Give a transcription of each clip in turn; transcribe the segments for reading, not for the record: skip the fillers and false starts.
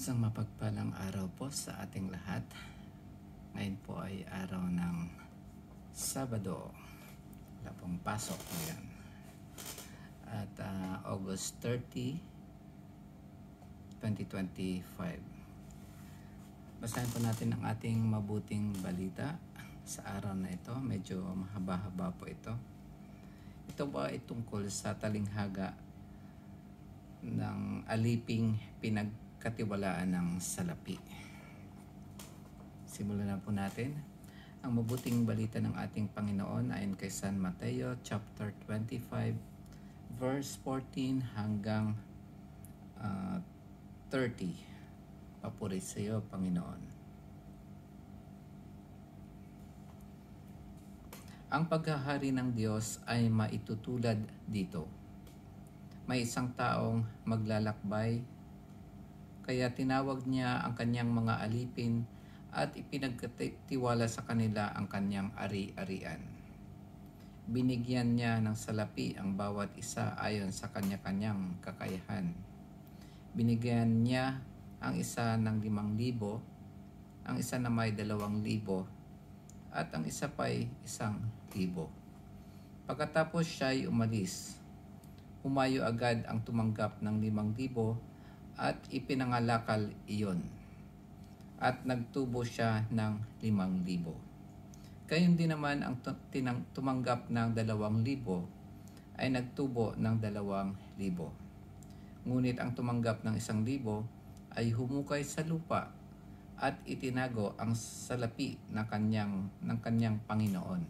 Isang mapagpalang araw po sa ating lahat. Ngayon po ay araw ng Sabado. Wala pong pasok ngayon. At August 30, 2025. Basahin po natin ang ating mabuting balita sa araw na ito. Medyo mahaba-haba po ito. Ito po ay tungkol sa talinghaga ng aliping pinagkatiwalaan ng salapi. Simulan na po natin. Ang mabuting balita ng ating Panginoon ayon kay San Mateo chapter 25 verse 14 hanggang 30. Papuri sa iyo, Panginoon. Ang paghahari ng Diyos ay maitutulad dito. May isang taong maglalakbay, kaya tinawag niya ang kanyang mga alipin at ipinagkatiwala sa kanila ang kanyang ari-arian. Binigyan niya ng salapi ang bawat isa ayon sa kanya-kanyang kakayahan. Binigyan niya ang isa ng 5,000, ang isa na may 2,000, at ang isa pa'y 1,000. Pagkatapos siya'y umalis, humayo agad ang tumanggap ng 5,000 at ipinangalakal iyon. At nagtubo siya ng 5,000. Gayon din naman ang tumanggap ng 2,000 ay nagtubo ng 2,000. Ngunit ang tumanggap ng 1,000 ay humukay sa lupa at itinago ang salapi ng kanyang Panginoon.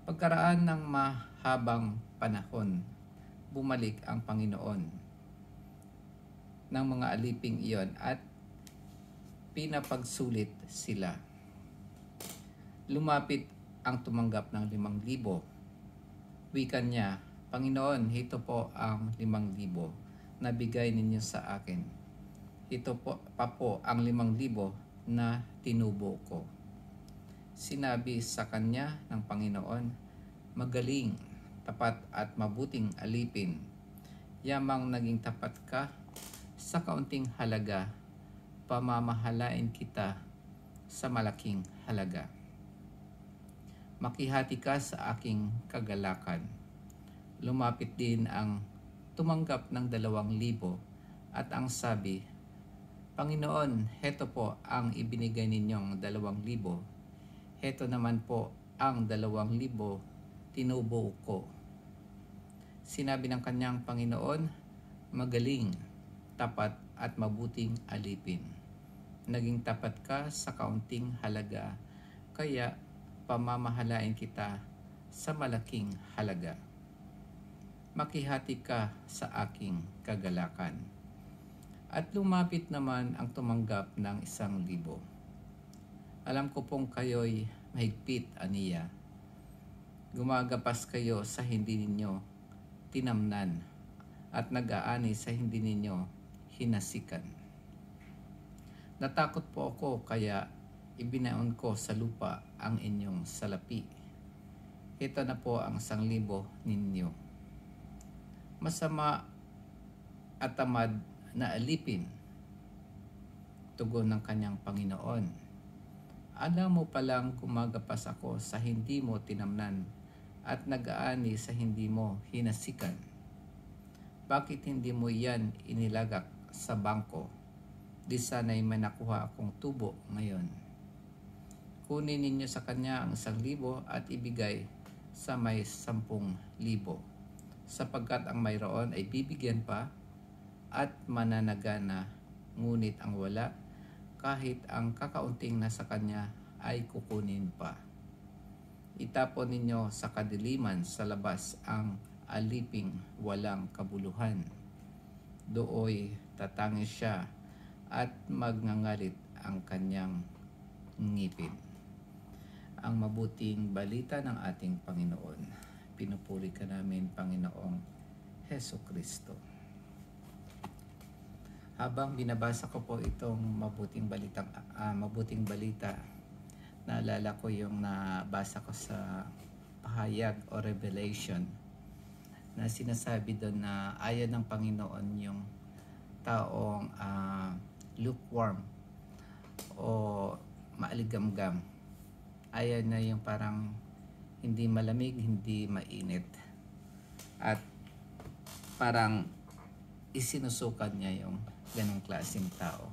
Pagkaraan ng mahabang panahon, bumalik ang Panginoon ng mga aliping iyon at pinapagsulit sila. Lumapit ang tumanggap ng 5,000. Wika niya, Panginoon, ito po ang 5,000 na bigay ninyo sa akin. Ito po ang 5,000 na tinubo ko. Sinabi sa kanya ng Panginoon, magaling, tapat at mabuting alipin. Yamang naging tapat ka sa kaunting halaga, pamamahalain kita sa malaking halaga. Makihati ka sa aking kagalakan. Lumapit din ang tumanggap ng 2,000 at ang sabi, Panginoon, heto po ang ibinigay ninyong 2,000. Heto naman po ang 2,000 tinubo ko. Sinabi ng kanyang Panginoon, magaling, tapat at mabuting alipin. Naging tapat ka sa kaunting halaga, kaya pamamahalain kita sa malaking halaga. Makihati ka sa aking kagalakan. At lumapit naman ang tumanggap ng 1,000. Alam ko pong kayo'y mahigpit, aniya. Gumagapas kayo sa hindi ninyo tinamnan at nag-aani sa hindi ninyo hinasikan. Natakot po ako kaya ibinaon ko sa lupa ang inyong salapi. Ito na po ang 1,000 ninyo. Masama at tamad na alipin, tugon ng kanyang Panginoon. Alam mo palang gumagapas ako sa hindi mo tinamnan at nag-aani sa hindi mo hinasikan. Bakit hindi mo yan inilagak sa bangko? Di sana'y may nakuha akong tubo ngayon. Kunin ninyo sa kanya ang 1,000 at ibigay sa may 10,000, sapagkat ang mayroon ay bibigyan pa at mananagana, ngunit ang wala, kahit ang kakaunting nasa kanya ay kukunin pa. Itapon ninyo sa kadiliman sa labas ang aliping walang kabuluhan. Dooy tatangis siya at magngangalit ang kanyang ngipin. Ang mabuting balita ng ating Panginoon. Pinupuri ka namin, Panginoong Hesukristo. Habang binabasa ko po itong mabuting balita, naalala ko yung nabasa ko sa pahayag o revelation na sinasabi doon na ayaw ng Panginoon yung taong lukewarm o maaligamgam. Ayaw na yung parang hindi malamig, hindi mainit. At parang isinusukan niya yung ganong klaseng tao.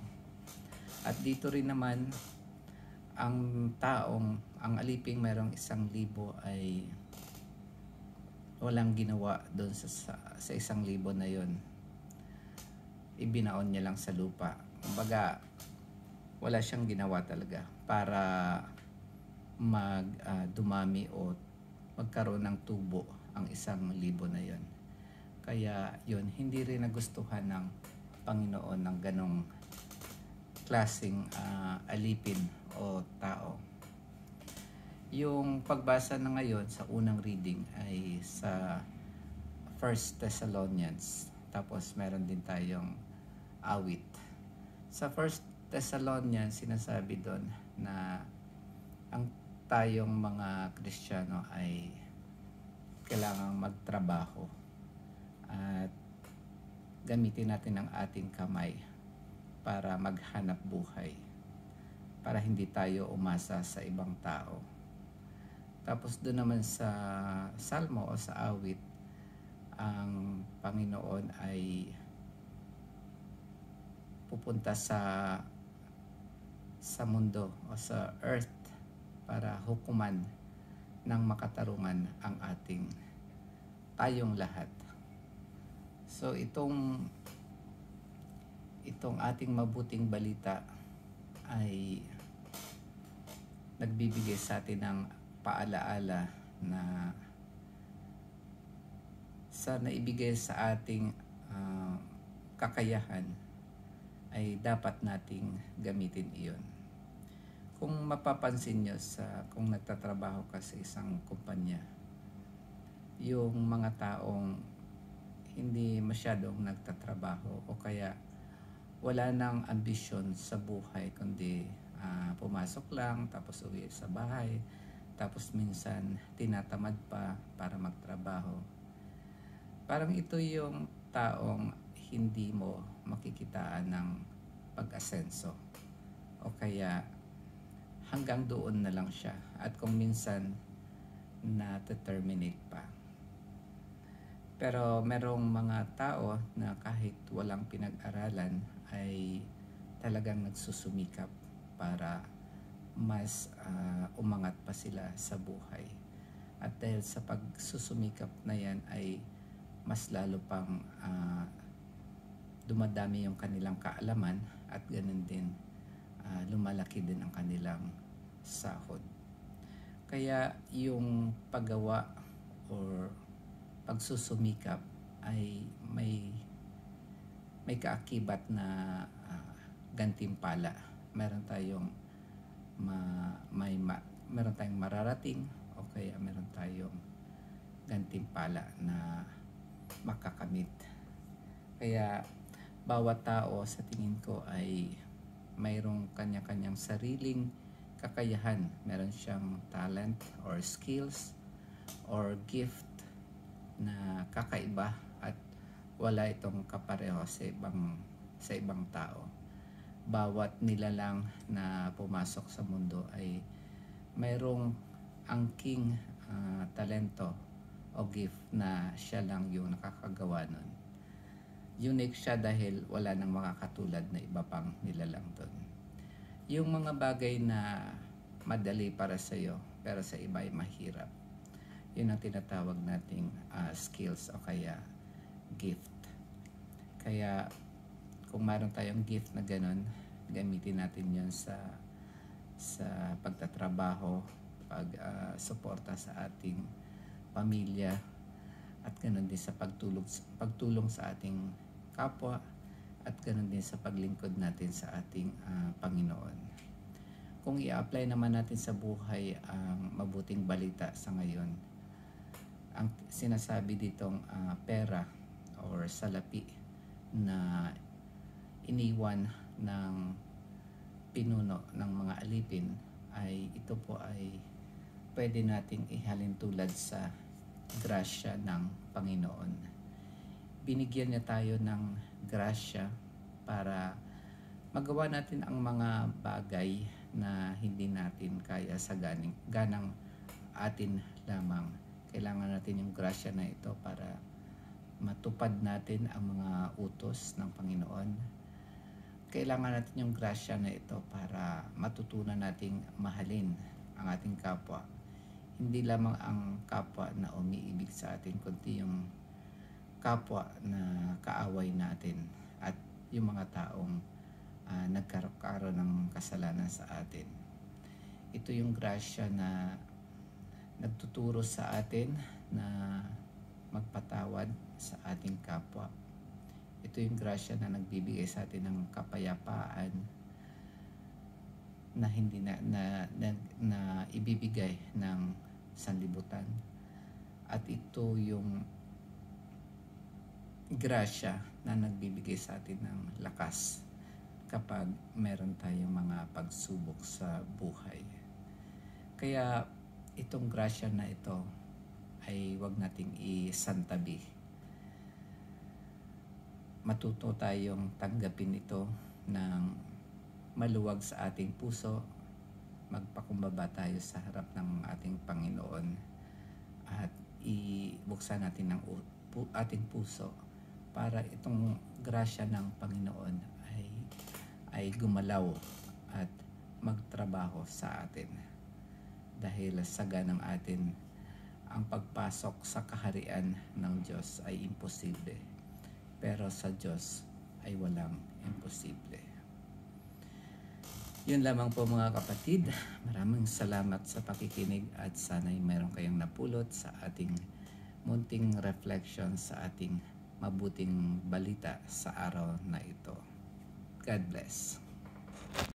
At dito rin naman, ang aliping mayroong 1,000 ay walang ginawa doon sa 1,000 na yon. Ibinaon niya lang sa lupa. Kumbaga, wala siyang ginawa talaga para dumami o magkaroon ng tubo ang 1,000 na yon. Kaya yun, hindi rin nagustuhan ng Panginoon ng ganong klaseng alipin o tao. Yung pagbasa na ngayon sa unang reading ay sa 1 Thessalonians. Tapos meron din tayong awit. Sa 1 Thessalonians, sinasabi doon na tayong mga Kristiyano ay kailangang magtrabaho at gamitin natin ang ating kamay para maghanap buhay, para hindi tayo umasa sa ibang tao. Tapos doon naman sa Salmo o sa awit, ang Panginoon ay pupunta sa mundo o sa earth para hukuman ng makatarungan ang tayong lahat. So itong ating mabuting balita ay nagbibigay sa atin ng paalaala na sa naibigay sa ating kakayahan ay dapat nating gamitin iyon. Kung mapapansin nyo kung nagtatrabaho ka sa isang kumpanya, yung mga taong hindi masyadong nagtatrabaho o kaya wala nang ambisyon sa buhay kundi pumasok lang tapos uwi sa bahay, tapos minsan tinatamad pa para magtrabaho. Parang ito yung taong hindi mo makikitaan ng pag-asenso o kaya hanggang doon na lang siya at kung minsan na-terminate pa. Pero merong mga tao na kahit walang pinag-aralan ay talagang nagsusumikap para mas umangat pa sila sa buhay. At dahil sa pagsusumikap na yan ay mas lalo pang dumadami yung kanilang kaalaman at ganun din lumalaki din ang kanilang sahod. Kaya yung paggawa or pagsusumikap ay may kaakibat na gantimpala. Meron tayong meron tayong mararating o kaya meron tayong gantimpala na makakamit. Kaya bawat tao sa tingin ko ay mayroong kanya-kanyang sariling kakayahan. Meron siyang talent or skills or gift na kakaiba at wala itong kapareho sa ibang tao. Bawat nilalang na pumasok sa mundo ay mayroong angking talento o gift na siya lang yung nakakagawa nun. Unique siya dahil wala nang makakatulad na iba pang nilalang doon. Yung mga bagay na madali para sa iyo pero sa iba ay mahirap, yun ang tinatawag nating skills o kaya gift. Kaya kung mayroon tayong gift na ganun, gamitin natin yun sa pagtatrabaho, pag-suporta sa ating pamilya, at ganun din sa pagtulong sa ating kapwa, at ganun din sa paglingkod natin sa ating Panginoon. Kung i-apply naman natin sa buhay ang mabuting balita sa ngayon, ang sinasabi ditong pera or salapi na iniwan ng pinuno ng mga alipin ay ito po ay pwede nating ihalin tulad sa grasya ng Panginoon. Binigyan niya tayo ng grasya para magawa natin ang mga bagay na hindi natin kaya sa ganang atin lamang. Kailangan natin yung grasya na ito para matupad natin ang mga utos ng Panginoon. Kailangan natin yung grasya na ito para matutunan nating mahalin ang ating kapwa. Hindi lamang ang kapwa na umiibig sa atin, kundi yung kapwa na kaaway natin at yung mga taong nagkaroon ng kasalanan sa atin. Ito yung grasya na nagtuturo sa atin na magpatawad sa ating kapwa. Ito yung grasya na nagbibigay sa atin ng kapayapaan na hindi na ibibigay ng sanlibutan. At ito yung grasya na nagbibigay sa atin ng lakas kapag meron tayong mga pagsubok sa buhay. Kaya itong grasya na ito ay huwag nating isantabi. Matuto tayong tanggapin ito ng maluwag sa ating puso, magpakumbaba tayo sa harap ng ating Panginoon at ibuksan natin ang ating puso para itong grasya ng Panginoon ay gumalaw at magtrabaho sa atin. Dahil sa ganang atin, ang pagpasok sa kaharian ng Diyos ay imposible. Pero sa Diyos ay walang imposible. Yun lamang po mga kapatid. Maraming salamat sa pakikinig at sana'y mayroon kayong napulot sa ating munting reflection sa ating mabuting balita sa araw na ito. God bless.